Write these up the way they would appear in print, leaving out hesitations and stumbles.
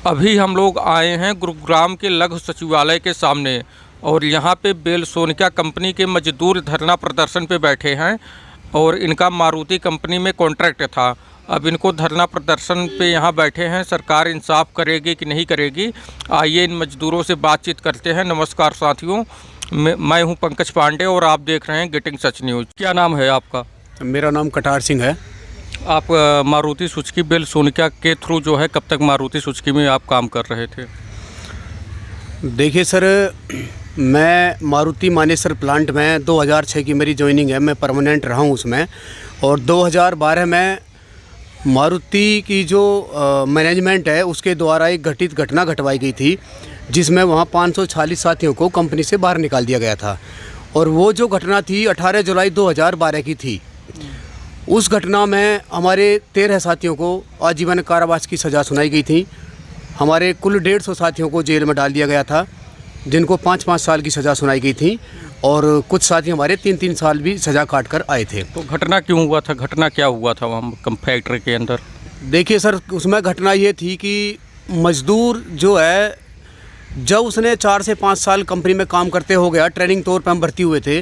अभी हम लोग आए हैं गुरुग्राम के लघु सचिवालय के सामने और यहाँ पे बेल सोनिका कंपनी के मजदूर धरना प्रदर्शन पे बैठे हैं और इनका मारुति कंपनी में कॉन्ट्रैक्ट था। अब इनको धरना प्रदर्शन पे यहाँ बैठे हैं। सरकार इंसाफ करेगी कि नहीं करेगी, आइए इन मजदूरों से बातचीत करते हैं। नमस्कार साथियों, मैं हूँ पंकज पांडे और आप देख रहे हैं गेटिंग सच न्यूज़। क्या नाम है आपका? मेरा नाम कटार सिंह है। आप मारुति सुजुकी बेल सोनिका के थ्रू जो है, कब तक मारुति सुजुकी में आप काम कर रहे थे? देखिए सर, मैं मारुति मानेसर प्लांट में 2006 की मेरी ज्वाइनिंग है। मैं परमानेंट रहा हूँ उसमें। और 2012 में मारुति की जो मैनेजमेंट है उसके द्वारा एक घटित घटना घटवाई गई थी, जिसमें वहाँ 546 साथियों को कंपनी से बाहर निकाल दिया गया था। और वो जो घटना थी 18 जुलाई 2012 की थी। उस घटना में हमारे 13 साथियों को आजीवन कारावास की सज़ा सुनाई गई थी। हमारे कुल 150 साथियों को जेल में डाल दिया गया था, जिनको 5-5 साल की सज़ा सुनाई गई थी। और कुछ साथी हमारे 3-3 साल भी सज़ा काट कर आए थे। तो घटना क्यों हुआ था? घटना क्या हुआ था वहाँ फैक्ट्री के अंदर? देखिए सर, उसमें घटना ये थी कि मज़दूर जो है, जब उसने 4 से 5 साल कंपनी में काम करते हो गया, ट्रेनिंग तौर पर हम भर्ती हुए थे,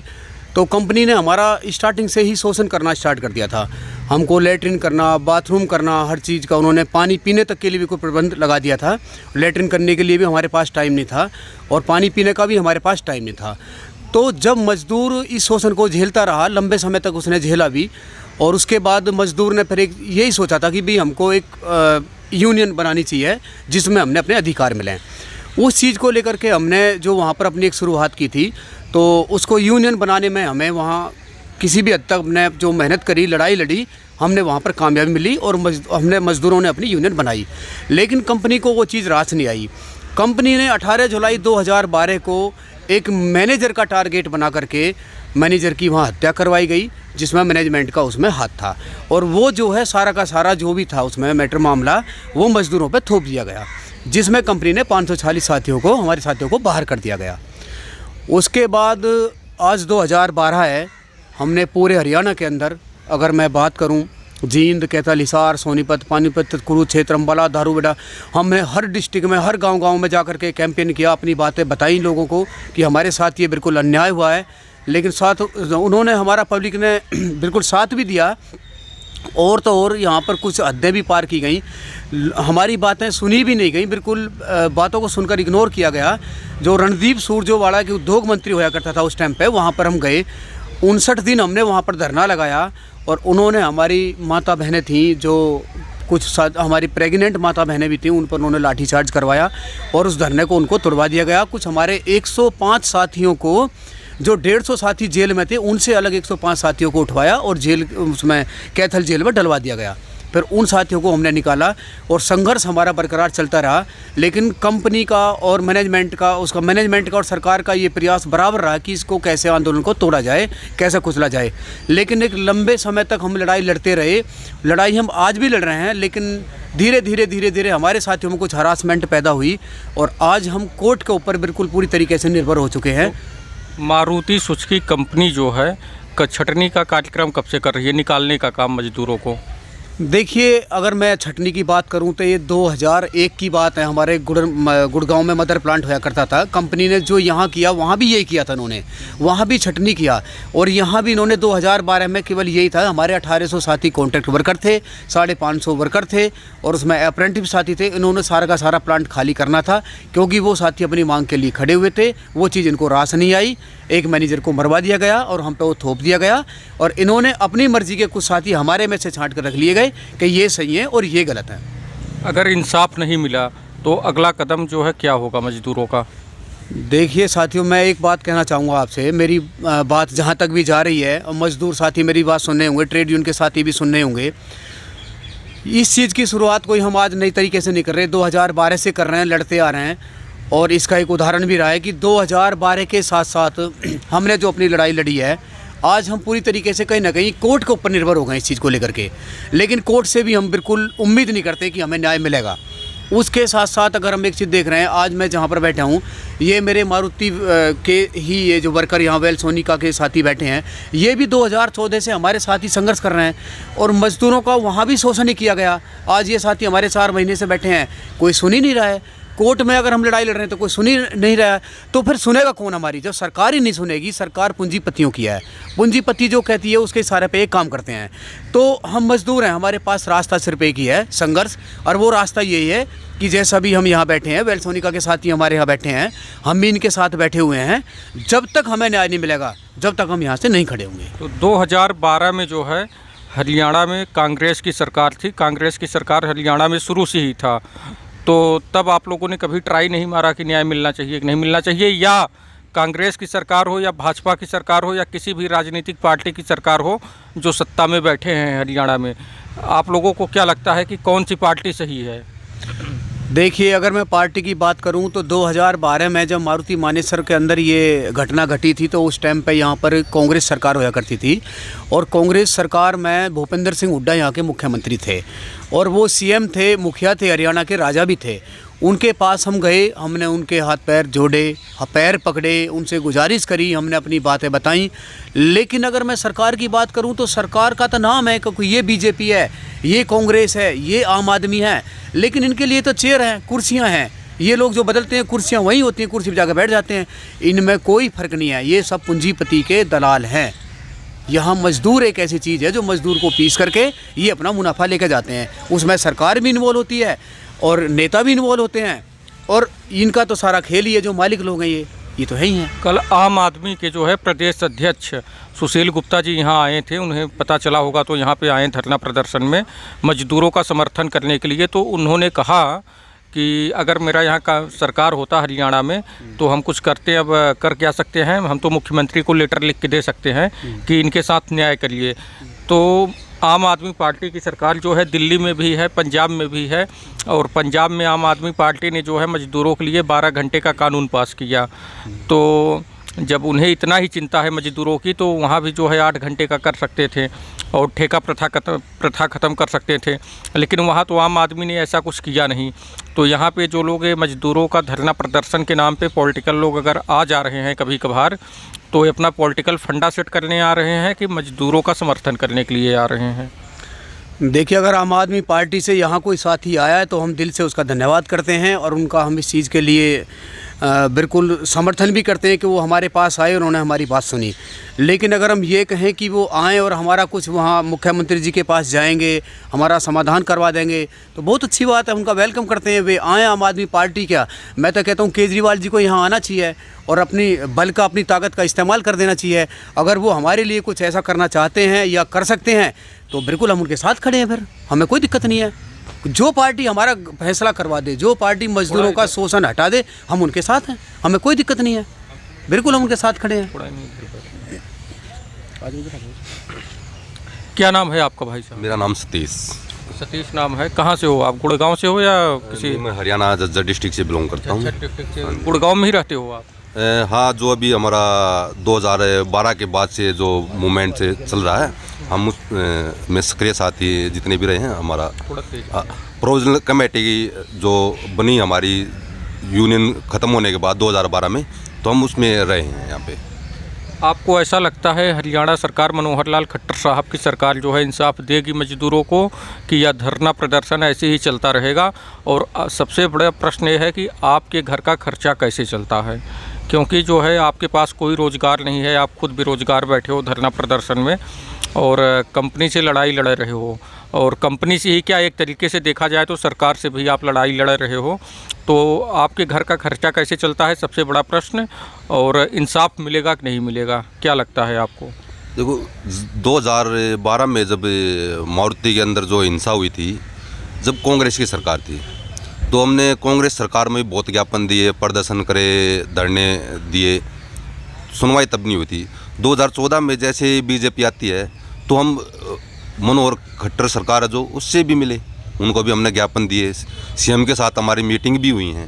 तो कंपनी ने हमारा स्टार्टिंग से ही शोषण करना स्टार्ट कर दिया था। हमको लेटरिन करना, बाथरूम करना, हर चीज़ का उन्होंने, पानी पीने तक के लिए भी कोई प्रबंध लगा दिया था। लेटरिन करने के लिए भी हमारे पास टाइम नहीं था और पानी पीने का भी हमारे पास टाइम नहीं था। तो जब मज़दूर इस शोषण को झेलता रहा, लंबे समय तक उसने झेला भी, और उसके बाद मज़दूर ने फिर एक यही सोचा था कि भाई हमको एक यूनियन बनानी चाहिए जिसमें हमने अपने अधिकार मिलें। उस चीज़ को लेकर के हमने जो वहाँ पर अपनी एक शुरुआत की थी, तो उसको यूनियन बनाने में हमें वहाँ किसी भी हद तक हमने जो मेहनत करी, लड़ाई लड़ी, हमने वहाँ पर कामयाबी मिली और हमने मज़दूरों ने अपनी यूनियन बनाई। लेकिन कंपनी को वो चीज़ रास नहीं आई। कंपनी ने 18 जुलाई 2012 को एक मैनेजर का टारगेट बना करके मैनेजर की वहाँ हत्या करवाई गई, जिसमें मैनेजमेंट का उसमें हाथ था। और वो जो है सारा का सारा जो भी था उसमें मैटर मामला, वो मज़दूरों पर थोप दिया गया, जिसमें कंपनी ने 546 साथियों को, हमारे साथियों को बाहर कर दिया गया। उसके बाद आज 2012 है। हमने पूरे हरियाणा के अंदर, अगर मैं बात करूं, जींद, कैथल, हिसार, सोनीपत, पानीपत, कुरुक्षेत्र, अम्बाला, दारूबेड़ा, हमने हर डिस्ट्रिक्ट में, हर गांव-गांव में जा कर के कैंपेन किया, अपनी बातें बताई लोगों को कि हमारे साथ ये बिल्कुल अन्याय हुआ है। लेकिन साथ उन्होंने, हमारा पब्लिक ने बिल्कुल साथ भी दिया। और तो और यहाँ पर कुछ हदें भी पार की गई, हमारी बातें सुनी भी नहीं गई, बिल्कुल बातों को सुनकर इग्नोर किया गया। जो रणदीप सुरजेवाला के उद्योग मंत्री होया करता था उस टाइम पे, वहाँ पर हम गए। 59 दिन हमने वहाँ पर धरना लगाया और उन्होंने, हमारी माता बहनें थीं, जो कुछ हमारी प्रेग्नेंट माता बहनें भी थीं, उन पर उन्होंने लाठीचार्ज करवाया और उस धरने को उनको तोड़वा दिया गया। कुछ हमारे 105 साथियों को, जो 150 साथी जेल में थे, उनसे अलग 105 साथियों को उठवाया और जेल, उसमें कैथल जेल में डलवा दिया गया। फिर उन साथियों को हमने निकाला और संघर्ष हमारा बरकरार चलता रहा। लेकिन कंपनी का और मैनेजमेंट का, उसका मैनेजमेंट का और सरकार का ये प्रयास बराबर रहा कि इसको कैसे आंदोलन को तोड़ा जाए, कैसे कुचला जाए। लेकिन एक लंबे समय तक हम लड़ाई लड़ते रहे। लड़ाई हम आज भी लड़ रहे हैं, लेकिन धीरे धीरे हमारे साथियों में कुछ हरासमेंट पैदा हुई और आज हम कोर्ट के ऊपर बिल्कुल पूरी तरीके से निर्भर हो चुके हैं। मारुति सुजुकी कंपनी जो है, छटनी का कार्यक्रम कब से कर रही है, निकालने का काम मजदूरों को? देखिए, अगर मैं छटनी की बात करूं तो ये 2001 की बात है। हमारे गुड़गांव में मदर प्लांट होया करता था। कंपनी ने जो यहाँ किया, वहाँ भी यही किया था इन्होंने, वहाँ भी छटनी किया। और यहाँ भी इन्होंने 2012 में केवल यही था। हमारे 1800 साथी कॉन्ट्रैक्ट वर्कर थे, 550 वर्कर थे और उसमें अप्रेंटिस साथी थे। इन्होंने सारा का सारा प्लांट खाली करना था, क्योंकि वो साथी अपनी मांग के लिए खड़े हुए थे। वो चीज़ इनको रास नहीं आई। एक मैनेजर को मरवा दिया गया और हम पे वो थोप दिया गया। और इन्होंने अपनी मर्जी के कुछ साथी हमारे में से छांट कर रख लिए गए कि ये सही है और ये गलत है। अगर इंसाफ नहीं मिला तो अगला कदम जो है क्या होगा मजदूरों का? देखिए साथियों, मैं एक बात कहना चाहूँगा आपसे। मेरी बात जहाँ तक भी जा रही है, और मजदूर साथी मेरी बात सुन रहे होंगे, ट्रेड यूनियन के साथी भी सुन रहे होंगे। इस चीज़ की शुरुआत कोई हम आज नई तरीके से नहीं कर रहे, 2012 से कर रहे हैं, लड़ते आ रहे हैं। और इसका एक उदाहरण भी रहा है कि 2012 के साथ साथ हमने जो अपनी लड़ाई लड़ी है, आज हम पूरी तरीके से कहीं ना कहीं कोर्ट के ऊपर निर्भर हो गए इस चीज़ को लेकर के। लेकिन कोर्ट से भी हम बिल्कुल उम्मीद नहीं करते कि हमें न्याय मिलेगा। उसके साथ साथ अगर हम एक चीज़ देख रहे हैं, आज मैं जहाँ पर बैठा हूँ, ये मेरे मारुति के ही ये जो वर्कर यहाँ वेल सोनिका के साथी बैठे हैं, ये भी 2014 से हमारे साथ ही संघर्ष कर रहे हैं और मजदूरों का वहाँ भी शोषण नहीं किया गया। आज ये साथी हमारे 4 महीने से बैठे हैं, कोई सुन ही नहीं रहा है। कोर्ट में अगर हम लड़ाई लड़ रहे हैं तो कोई सुन ही नहीं रहा है, तो फिर सुनेगा कौन हमारी? जब सरकार ही नहीं सुनेगी, सरकार पूंजीपतियों की है, पूंजीपति जो कहती है उसके इशारे पे एक काम करते हैं। तो हम मजदूर हैं, हमारे पास रास्ता सिर्फ एक ही है, संघर्ष, और वो रास्ता यही है कि जैसा भी हम यहाँ बैठे हैं, वेल सोनिका के साथी हमारे यहाँ बैठे हैं, हम भी इनके साथ बैठे हुए हैं। जब तक हमें न्याय नहीं मिलेगा, जब तक हम यहाँ से नहीं खड़े होंगे। तो 2012 में जो है हरियाणा में कांग्रेस की सरकार थी, कांग्रेस की सरकार हरियाणा में शुरू से ही था, तो तब आप लोगों ने कभी ट्राई नहीं मारा कि न्याय मिलना चाहिए कि नहीं मिलना चाहिए? या कांग्रेस की सरकार हो या भाजपा की सरकार हो या किसी भी राजनीतिक पार्टी की सरकार हो जो सत्ता में बैठे हैं हरियाणा में, आप लोगों को क्या लगता है कि कौन सी पार्टी सही है? देखिए, अगर मैं पार्टी की बात करूं तो 2012 में जब मारुति मानेसर के अंदर ये घटना घटी थी, तो उस टाइम पे यहाँ पर कांग्रेस सरकार होया करती थी, और कांग्रेस सरकार में भूपेंद्र सिंह हुड्डा यहाँ के मुख्यमंत्री थे, और वो सीएम थे, मुखिया थे, हरियाणा के राजा भी थे। उनके पास हम गए, हमने उनके हाथ पैर जोड़े, पैर पकड़े, उनसे गुजारिश करी, हमने अपनी बातें बताई। लेकिन अगर मैं सरकार की बात करूं तो सरकार का तो नाम है कि ये बीजेपी है, ये कांग्रेस है, ये आम आदमी है, लेकिन इनके लिए तो चेयर हैं, कुर्सियां हैं। ये लोग जो बदलते हैं, कुर्सियां वही होती हैं, कुर्सी पर जाकर बैठ जाते हैं। इनमें कोई फ़र्क नहीं है, ये सब पूंजीपति के दलाल हैं। यहाँ मजदूर एक ऐसी चीज़ है जो मजदूर को पीस करके ये अपना मुनाफा लेकर जाते हैं। उसमें सरकार भी इन्वॉल्व होती है और नेता भी इन्वॉल्व होते हैं, और इनका तो सारा खेल ही है। जो मालिक लोग हैं ये तो है ही हैं। कल आम आदमी के जो है प्रदेश अध्यक्ष सुशील गुप्ता जी यहाँ आए थे, उन्हें पता चला होगा तो यहाँ पे आए धरना प्रदर्शन में मजदूरों का समर्थन करने के लिए। तो उन्होंने कहा कि अगर मेरा यहाँ का सरकार होता हरियाणा में तो हम कुछ करते, अब कर क्या सकते हैं, हम तो मुख्यमंत्री को लेटर लिख के दे सकते हैं कि इनके साथ न्याय करिए। तो आम आदमी पार्टी की सरकार जो है दिल्ली में भी है, पंजाब में भी है, और पंजाब में आम आदमी पार्टी ने जो है मजदूरों के लिए 12 घंटे का कानून पास किया। तो जब उन्हें इतना ही चिंता है मजदूरों की, तो वहाँ भी जो है 8 घंटे का कर सकते थे और ठेका प्रथा ख़त्म कर सकते थे, लेकिन वहाँ तो आम आदमी ने ऐसा कुछ किया नहीं। तो यहाँ पे जो लोग मजदूरों का धरना प्रदर्शन के नाम पे पॉलिटिकल लोग अगर आ जा रहे हैं कभी कभार, तो ये अपना पॉलिटिकल फंडा सेट करने आ रहे हैं कि मजदूरों का समर्थन करने के लिए आ रहे हैं? देखिए, अगर आम आदमी पार्टी से यहाँ कोई साथी आया है तो हम दिल से उसका धन्यवाद करते हैं, और उनका हम इस चीज़ के लिए बिल्कुल समर्थन भी करते हैं कि वो हमारे पास आए और उन्होंने हमारी बात सुनी। लेकिन अगर हम ये कहें कि वो आएँ और हमारा कुछ वहाँ मुख्यमंत्री जी के पास जाएंगे, हमारा समाधान करवा देंगे, तो बहुत अच्छी बात है, उनका वेलकम करते हैं। वे आएँ, आम आदमी पार्टी क्या, मैं तो कहता हूँ केजरीवाल जी को यहाँ आना चाहिए और अपनी बल का, अपनी ताकत का इस्तेमाल कर देना चाहिए। अगर वो हमारे लिए कुछ ऐसा करना चाहते हैं या कर सकते हैं तो बिल्कुल हम उनके साथ खड़े हैं, फिर हमें कोई दिक्कत नहीं है। जो पार्टी हमारा फैसला करवा दे, जो पार्टी मजदूरों का शोषण हटा दे, हम उनके साथ हैं, हमें कोई दिक्कत नहीं है, बिल्कुल हम उनके साथ खड़े हैं। क्या नाम है आपका भाई साहब? मेरा नाम सतीश नाम है। कहाँ से हो आप? गुड़गांव से हो या किसी? मैं हरियाणा झज्जर डिस्ट्रिक्ट से बिलोंग करता हूँ। गुड़गांव में ही रहते हो आप? हाँ, जो अभी हमारा 2012 के बाद से जो मूवमेंट से चल रहा है, हम उस में सक्रिय साथी जितने भी रहे हैं। हमारा प्रोविजनल कमेटी की जो बनी हमारी यूनियन ख़त्म होने के बाद 2012 में, तो हम उसमें रहे हैं यहाँ पे। आपको ऐसा लगता है हरियाणा सरकार, मनोहर लाल खट्टर साहब की सरकार जो है इंसाफ देगी मजदूरों को, कि यह धरना प्रदर्शन ऐसे ही चलता रहेगा? और सबसे बड़ा प्रश्न ये है कि आपके घर का खर्चा कैसे चलता है, क्योंकि जो है आपके पास कोई रोज़गार नहीं है, आप खुद बेरोज़गार बैठे हो धरना प्रदर्शन में, और कंपनी से लड़ाई लड़ रहे हो, और कंपनी से ही क्या, एक तरीके से देखा जाए तो सरकार से भी आप लड़ाई लड़ रहे हो। तो आपके घर का खर्चा कैसे चलता है, सबसे बड़ा प्रश्न, और इंसाफ मिलेगा कि नहीं मिलेगा, क्या लगता है आपको? देखो, 2012 में जब मारुति के अंदर जो हिंसा हुई थी, जब कांग्रेस की सरकार थी, तो हमने कांग्रेस सरकार में भी बहुत ज्ञापन दिए, प्रदर्शन करे, धरने दिए, सुनवाई तब नहीं हुई थी। 2014 में जैसे बीजेपी आती है तो हम मनोहर खट्टर सरकार है जो, उससे भी मिले, उनको भी हमने ज्ञापन दिए। सीएम के साथ हमारी मीटिंग भी हुई हैं,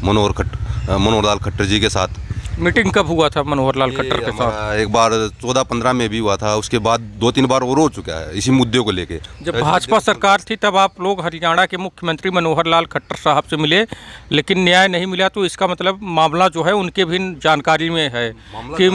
मनोहर लाल खट्टर जी के साथ। मीटिंग कब हुआ था मनोहर लाल खट्टर के साथ? हमारा एक बार 14-15 में भी हुआ था, उसके बाद 2-3 बार और हो चुका है इसी मुद्दे को लेके। जब भाजपा सरकार थी तब आप लोग हरियाणा के मुख्यमंत्री मनोहर लाल खट्टर साहब से मिले, लेकिन न्याय नहीं मिला, तो इसका मतलब मामला जो है उनके भी जानकारी में है कि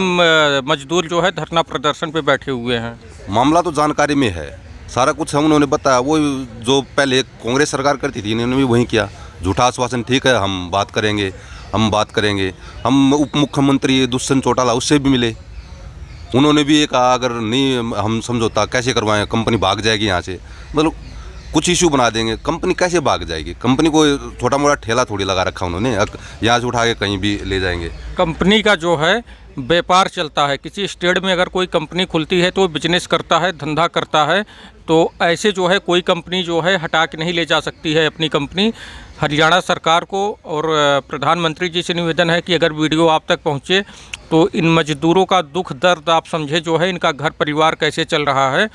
मजदूर जो है धरना प्रदर्शन पे बैठे हुए हैं। मामला तो जानकारी में है, सारा कुछ हम उन्होंने बताया। वो जो पहले कांग्रेस सरकार करती थी इन्होंने भी वही किया, झूठा आश्वासन, ठीक है हम बात करेंगे। हम उप मुख्यमंत्री दुष्यंत चौटाला उससे भी मिले, उन्होंने भी ये कहा अगर नहीं हम समझौता कैसे करवाएं, कंपनी भाग जाएगी यहाँ से, मतलब कुछ इशू बना देंगे। कंपनी कैसे भाग जाएगी? कंपनी को छोटा मोटा ठेला थोड़ी लगा रखा उन्होंने, यहाँ से उठा के कहीं भी ले जाएंगे। कंपनी का जो है व्यापार चलता है, किसी स्टेट में अगर कोई कंपनी खुलती है तो बिजनेस करता है, धंधा करता है, तो ऐसे जो है कोई कंपनी जो है हटा के नहीं ले जा सकती है अपनी कंपनी। हरियाणा सरकार को और प्रधानमंत्री जी से निवेदन है कि अगर वीडियो आप तक पहुंचे तो इन मजदूरों का दुख दर्द आप समझे, जो है इनका घर परिवार कैसे चल रहा है।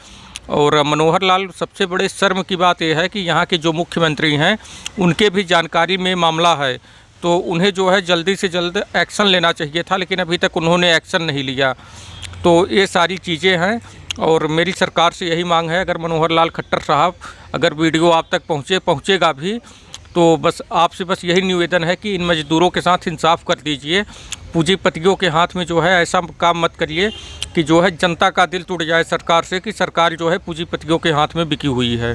और मनोहर लाल, सबसे बड़े शर्म की बात यह है कि यहाँ के जो मुख्यमंत्री हैं उनके भी जानकारी में मामला है, तो उन्हें जो है जल्दी से जल्द एक्शन लेना चाहिए था, लेकिन अभी तक उन्होंने एक्शन नहीं लिया। तो ये सारी चीज़ें हैं और मेरी सरकार से यही मांग है, अगर मनोहर लाल खट्टर साहब अगर वीडियो आप तक पहुँचेगा भी, तो बस आपसे बस यही निवेदन है कि इन मजदूरों के साथ इंसाफ कर दीजिए। पूंजीपतियों के हाथ में जो है ऐसा काम मत करिए कि जो है जनता का दिल टूट जाए सरकार से, कि सरकार जो है पूंजीपतियों के हाथ में बिकी हुई है।